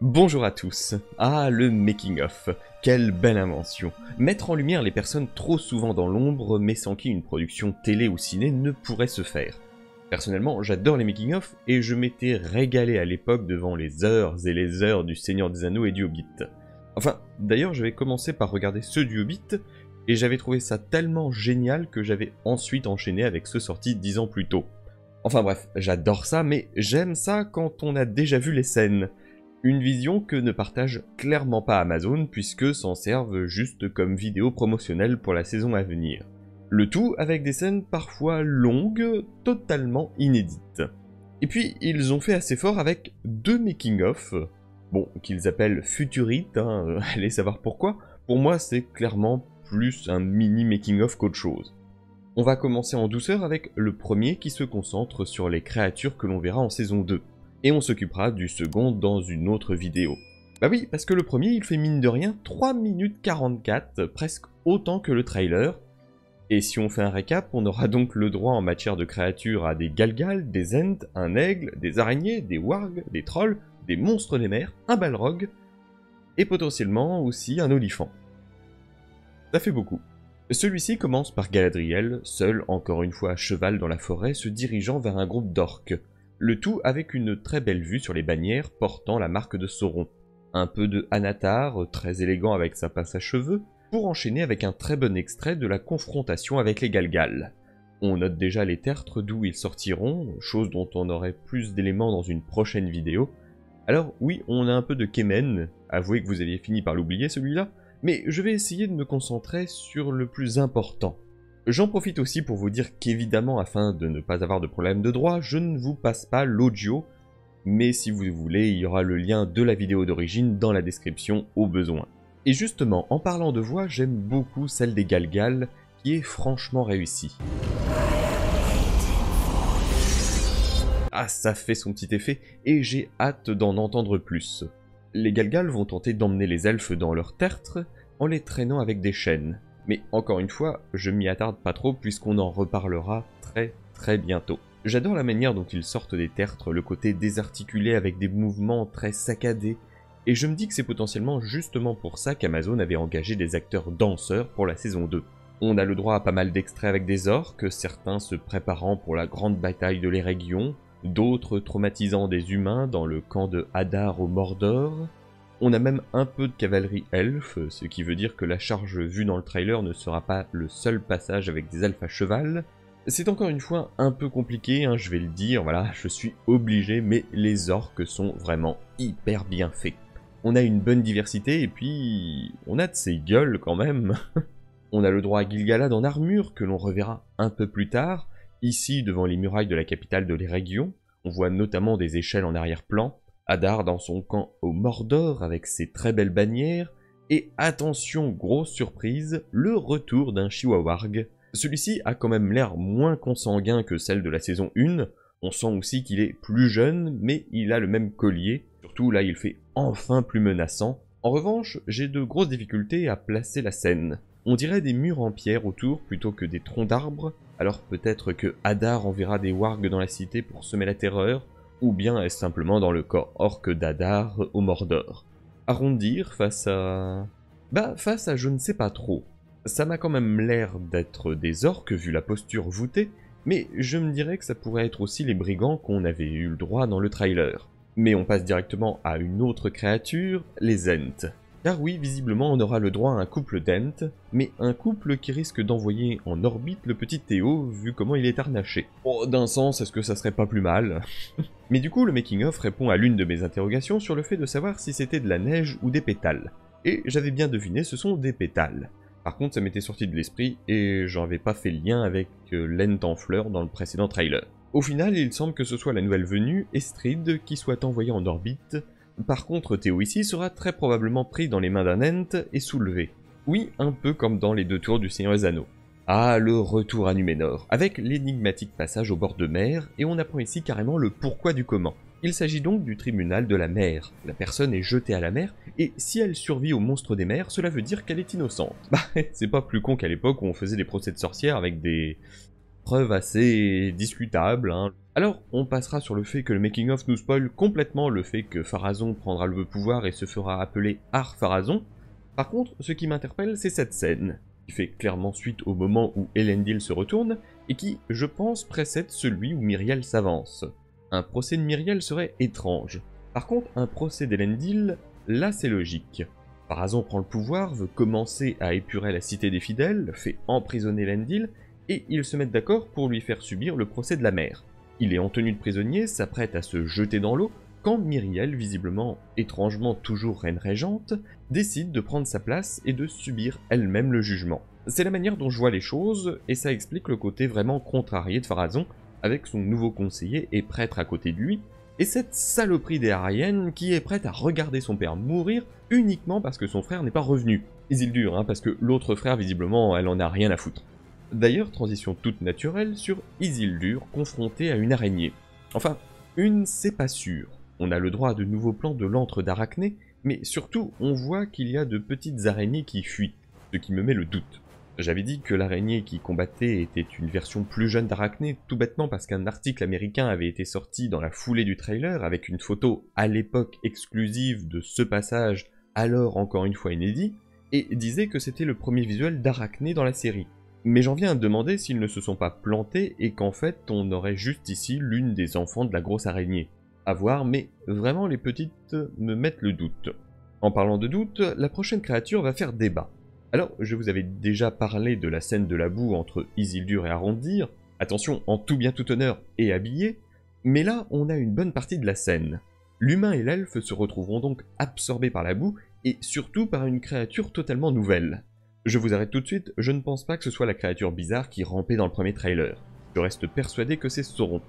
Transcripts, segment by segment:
Bonjour à tous. Ah, le making-of. Quelle belle invention. Mettre en lumière les personnes trop souvent dans l'ombre, mais sans qui une production télé ou ciné ne pourrait se faire. Personnellement, j'adore les making-of et je m'étais régalé à l'époque devant les heures et les heures du Seigneur des Anneaux et du Hobbit. Enfin, d'ailleurs, j'avais commencé par regarder ceux du Hobbit et j'avais trouvé ça tellement génial que j'avais ensuite enchaîné avec ceux sortis 10 ans plus tôt. Enfin bref, j'adore ça, mais j'aime ça quand on a déjà vu les scènes. Une vision que ne partage clairement pas Amazon puisque s'en servent juste comme vidéo promotionnelle pour la saison à venir. Le tout avec des scènes parfois longues, totalement inédites. Et puis ils ont fait assez fort avec deux making-of, bon, qu'ils appellent futurites, allez savoir pourquoi. Pour moi c'est clairement plus un mini making-of qu'autre chose. On va commencer en douceur avec le premier qui se concentre sur les créatures que l'on verra en saison 2. Et on s'occupera du second dans une autre vidéo. Bah oui, parce que le premier il fait mine de rien 3 minutes 44, presque autant que le trailer. Et si on fait un récap, on aura donc le droit en matière de créatures à des galgals, des ents, un aigle, des araignées, des wargs, des trolls, des monstres des mers, un balrog, et potentiellement aussi un olifant. Ça fait beaucoup. Celui-ci commence par Galadriel, seul encore une fois à cheval dans la forêt, se dirigeant vers un groupe d'orques. Le tout avec une très belle vue sur les bannières portant la marque de Sauron. Un peu de Anatar, très élégant avec sa pince à cheveux, pour enchaîner avec un très bon extrait de la confrontation avec les Galgals. On note déjà les tertres d'où ils sortiront, chose dont on aurait plus d'éléments dans une prochaine vidéo. Alors oui, on a un peu de Kemen, avouez que vous aviez fini par l'oublier celui-là, mais je vais essayer de me concentrer sur le plus important. J'en profite aussi pour vous dire qu'évidemment, afin de ne pas avoir de problème de droit, je ne vous passe pas l'audio, mais si vous voulez, il y aura le lien de la vidéo d'origine dans la description au besoin. Et justement, en parlant de voix, j'aime beaucoup celle des Galgals, qui est franchement réussie. Ah, ça fait son petit effet, et j'ai hâte d'en entendre plus. Les Galgals vont tenter d'emmener les elfes dans leur tertre, en les traînant avec des chaînes. Mais encore une fois, je m'y attarde pas trop puisqu'on en reparlera très bientôt. J'adore la manière dont ils sortent des tertres, le côté désarticulé avec des mouvements très saccadés, et je me dis que c'est potentiellement justement pour ça qu'Amazon avait engagé des acteurs danseurs pour la saison 2. On a le droit à pas mal d'extraits avec des orques, certains se préparant pour la grande bataille de l'Eregion, d'autres traumatisant des humains dans le camp de Hadar au Mordor. On a même un peu de cavalerie elfe, ce qui veut dire que la charge vue dans le trailer ne sera pas le seul passage avec des elfes à cheval. C'est encore une fois un peu compliqué, je vais le dire, voilà, je suis obligé, mais les orques sont vraiment hyper bien faits. On a une bonne diversité et puis on a de ces gueules quand même. On a le droit à Gil-galad en armure que l'on reverra un peu plus tard, ici devant les murailles de la capitale de l'Eregion. On voit notamment des échelles en arrière-plan. Hadar dans son camp au Mordor avec ses très belles bannières, et attention, grosse surprise, le retour d'un Chiwawarg. Celui-ci a quand même l'air moins consanguin que celle de la saison 1, on sent aussi qu'il est plus jeune, mais il a le même collier, surtout là il fait enfin plus menaçant. En revanche, j'ai de grosses difficultés à placer la scène. On dirait des murs en pierre autour plutôt que des troncs d'arbres, alors peut-être que Hadar enverra des wargs dans la cité pour semer la terreur, ou bien est-ce simplement dans le corps orque d'Hadar au Mordor. Arrondir face à... face à je ne sais pas trop. Ça m'a quand même l'air d'être des orques vu la posture voûtée, mais je me dirais que ça pourrait être aussi les brigands qu'on avait eu le droit dans le trailer. Mais on passe directement à une autre créature, les ents. Car oui, visiblement on aura le droit à un couple d'ents, mais un couple qui risque d'envoyer en orbite le petit Théo vu comment il est harnaché. Oh, d'un sens, est-ce que ça serait pas plus mal? Mais du coup, le making-of répond à l'une de mes interrogations sur le fait de savoir si c'était de la neige ou des pétales. Et j'avais bien deviné, ce sont des pétales. Par contre, ça m'était sorti de l'esprit et j'en avais pas fait le lien avec l'ent en fleurs dans le précédent trailer. Au final, il semble que ce soit la nouvelle venue, Estrid, qui soit envoyée en orbite. Par contre, Théo ici sera très probablement pris dans les mains d'un ent et soulevé. Oui, un peu comme dans les 2 tours du Seigneur des Anneaux. Ah, le retour à Numénor, avec l'énigmatique passage au bord de mer, et on apprend ici carrément le pourquoi du comment. Il s'agit donc du tribunal de la mer. La personne est jetée à la mer, et si elle survit au monstre des mers, cela veut dire qu'elle est innocente. C'est pas plus con qu'à l'époque où on faisait des procès de sorcières avec des preuves assez discutables. Alors, on passera sur le fait que le making-of nous spoil complètement le fait que Pharazôn prendra le pouvoir et se fera appeler Ar-Pharazôn. Par contre, ce qui m'interpelle, c'est cette scène, qui fait clairement suite au moment où Elendil se retourne, et qui, je pense, précède celui où Myriel s'avance. Un procès de Myriel serait étrange. Par contre, un procès d'Elendil, là c'est logique. Pharazôn prend le pouvoir, veut commencer à épurer la cité des fidèles, fait emprisonner Elendil, et ils se mettent d'accord pour lui faire subir le procès de la mère. Il est en tenue de prisonnier, s'apprête à se jeter dans l'eau, quand Myriel, visiblement étrangement toujours reine régente, décide de prendre sa place et de subir elle-même le jugement. C'est la manière dont je vois les choses, et ça explique le côté vraiment contrarié de Pharazôn, avec son nouveau conseiller et prêtre à côté de lui, et cette saloperie des Ariennes qui est prête à regarder son père mourir uniquement parce que son frère n'est pas revenu. Isildur, hein, parce que l'autre frère, visiblement, elle en a rien à foutre. D'ailleurs, transition toute naturelle sur Isildur confronté à une araignée. Enfin, une, c'est pas sûr. On a le droit à de nouveaux plans de l'antre d'Arachné, mais surtout, on voit qu'il y a de petites araignées qui fuient, ce qui me met le doute. J'avais dit que l'araignée qui combattait était une version plus jeune d'Arachné, tout bêtement parce qu'un article américain avait été sorti dans la foulée du trailer avec une photo à l'époque exclusive de ce passage, alors encore une fois inédit, et disait que c'était le premier visuel d'Arachné dans la série. Mais j'en viens à me demander s'ils ne se sont pas plantés et qu'en fait on aurait juste ici l'une des enfants de la grosse araignée. À voir, mais vraiment les petites me mettent le doute. En parlant de doute, la prochaine créature va faire débat. Alors, je vous avais déjà parlé de la scène de la boue entre Isildur et Arondir, attention, en tout bien tout honneur et habillé, mais là on a une bonne partie de la scène. L'humain et l'elfe se retrouveront donc absorbés par la boue, et surtout par une créature totalement nouvelle. Je vous arrête tout de suite, je ne pense pas que ce soit la créature bizarre qui rampait dans le premier trailer. Je reste persuadé que c'est Sauron.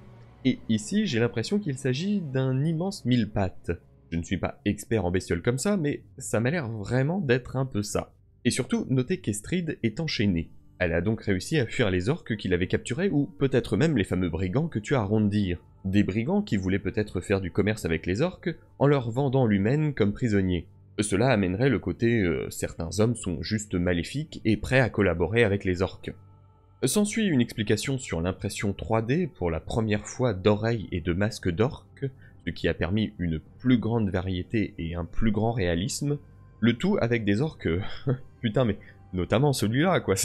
Et ici, j'ai l'impression qu'il s'agit d'un immense mille-pattes. Je ne suis pas expert en bestioles comme ça, mais ça m'a l'air vraiment d'être un peu ça. Et surtout, notez qu'Estrid est enchaînée. Elle a donc réussi à fuir les orques qui l'avaient capturée, ou peut-être même les fameux brigands que tu as Arondir. Des brigands qui voulaient peut-être faire du commerce avec les orques, en leur vendant l'humaine comme prisonnier. Cela amènerait le côté certains hommes sont juste maléfiques et prêts à collaborer avec les orques. S'ensuit une explication sur l'impression 3D pour la première fois d'oreilles et de masques d'orques, ce qui a permis une plus grande variété et un plus grand réalisme, le tout avec des orques... putain mais notamment celui-là quoi,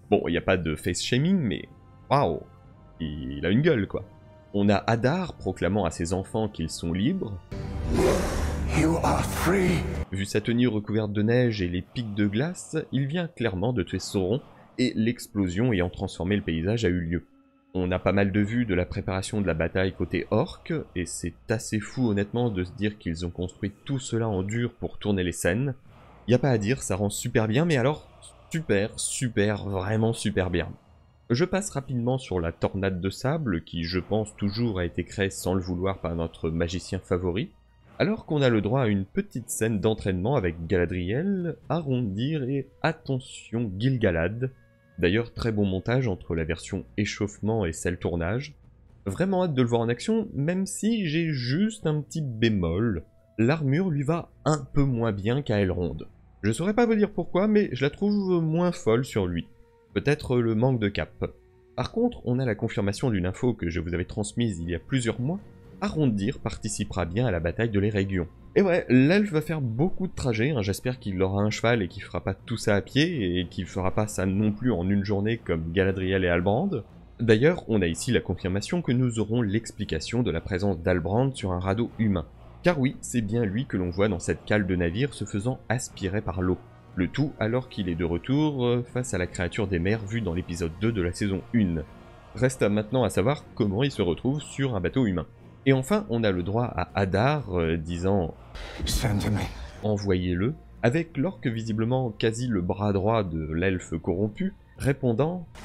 Bon, il n'y a pas de face shaming mais... Waouh, il a une gueule quoi. On a Hadar proclamant à ses enfants qu'ils sont libres. You are free. Vu sa tenue recouverte de neige et les pics de glace, il vient clairement de tuer Sauron, et l'explosion ayant transformé le paysage a eu lieu. On a pas mal de vues de la préparation de la bataille côté orc, et c'est assez fou honnêtement de se dire qu'ils ont construit tout cela en dur pour tourner les scènes. Y a pas à dire, ça rend super bien, mais alors super, vraiment super bien. Je passe rapidement sur la tornade de sable, qui je pense toujours a été créée sans le vouloir par notre magicien favori, alors qu'on a le droit à une petite scène d'entraînement avec Galadriel, Arondir et, attention, Gil-galad. D'ailleurs, très bon montage entre la version échauffement et celle tournage. Vraiment hâte de le voir en action, même si j'ai juste un petit bémol. L'armure lui va un peu moins bien qu'à Elrond. Je saurais pas vous dire pourquoi, mais je la trouve moins folle sur lui. Peut-être le manque de cap. Par contre, on a la confirmation d'une info que je vous avais transmise il y a plusieurs mois. Arondir participera bien à la bataille de l'Eregion. Et ouais, l'elfe va faire beaucoup de trajets, hein. J'espère qu'il aura un cheval et qu'il fera pas tout ça à pied, et qu'il fera pas ça non plus en une journée comme Galadriel et Halbrand. D'ailleurs, on a ici la confirmation que nous aurons l'explication de la présence d'Halbrand sur un radeau humain. Car oui, c'est bien lui que l'on voit dans cette cale de navire se faisant aspirer par l'eau. Le tout alors qu'il est de retour face à la créature des mers vue dans l'épisode 2 de la saison 1. Reste maintenant à savoir comment il se retrouve sur un bateau humain. Et enfin, on a le droit à Hadar disant « Envoyez-le », avec l'orque visiblement quasi le bras droit de l'elfe corrompu, répondant «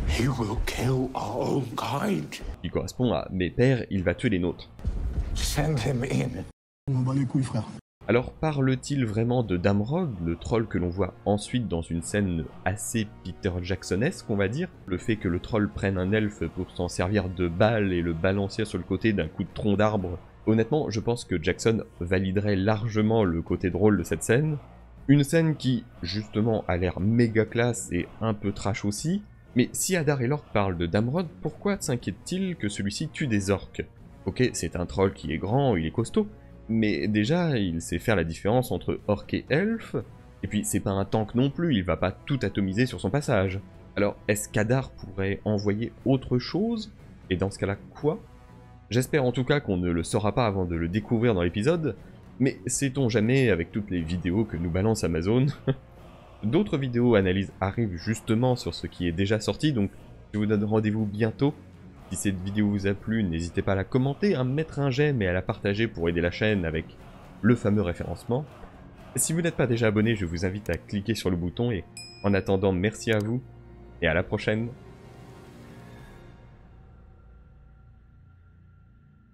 He will kill our own kind », qui correspond à « Mes pères, il va tuer les nôtres ». Send him in. On bat les couilles, frère. Alors parle-t-il vraiment de Damrog, le troll que l'on voit ensuite dans une scène assez Peter Jacksonesque, on va dire? Le fait que le troll prenne un elfe pour s'en servir de balle et le balancer sur le côté d'un coup de tronc d'arbre. Honnêtement, je pense que Jackson validerait largement le côté drôle de cette scène. Une scène qui, justement, a l'air méga classe et un peu trash aussi, Mais si Hadar et Lord parlent de Damrod, pourquoi s'inquiète-t-il que celui-ci tue des orques? Ok, c'est un troll qui est grand, il est costaud, mais déjà, il sait faire la différence entre orc et elfe, et puis c'est pas un tank non plus, il va pas tout atomiser sur son passage. Alors, est-ce qu'Hadar pourrait envoyer autre chose? Et dans ce cas-là, quoi? J'espère en tout cas qu'on ne le saura pas avant de le découvrir dans l'épisode, mais sait-on jamais avec toutes les vidéos que nous balance Amazon. D'autres vidéos analyses arrivent justement sur ce qui est déjà sorti, donc je vous donne rendez-vous bientôt. Si cette vidéo vous a plu, n'hésitez pas à la commenter, à mettre un j'aime et à la partager pour aider la chaîne avec le fameux référencement. Si vous n'êtes pas déjà abonné, je vous invite à cliquer sur le bouton et en attendant, merci à vous et à la prochaine.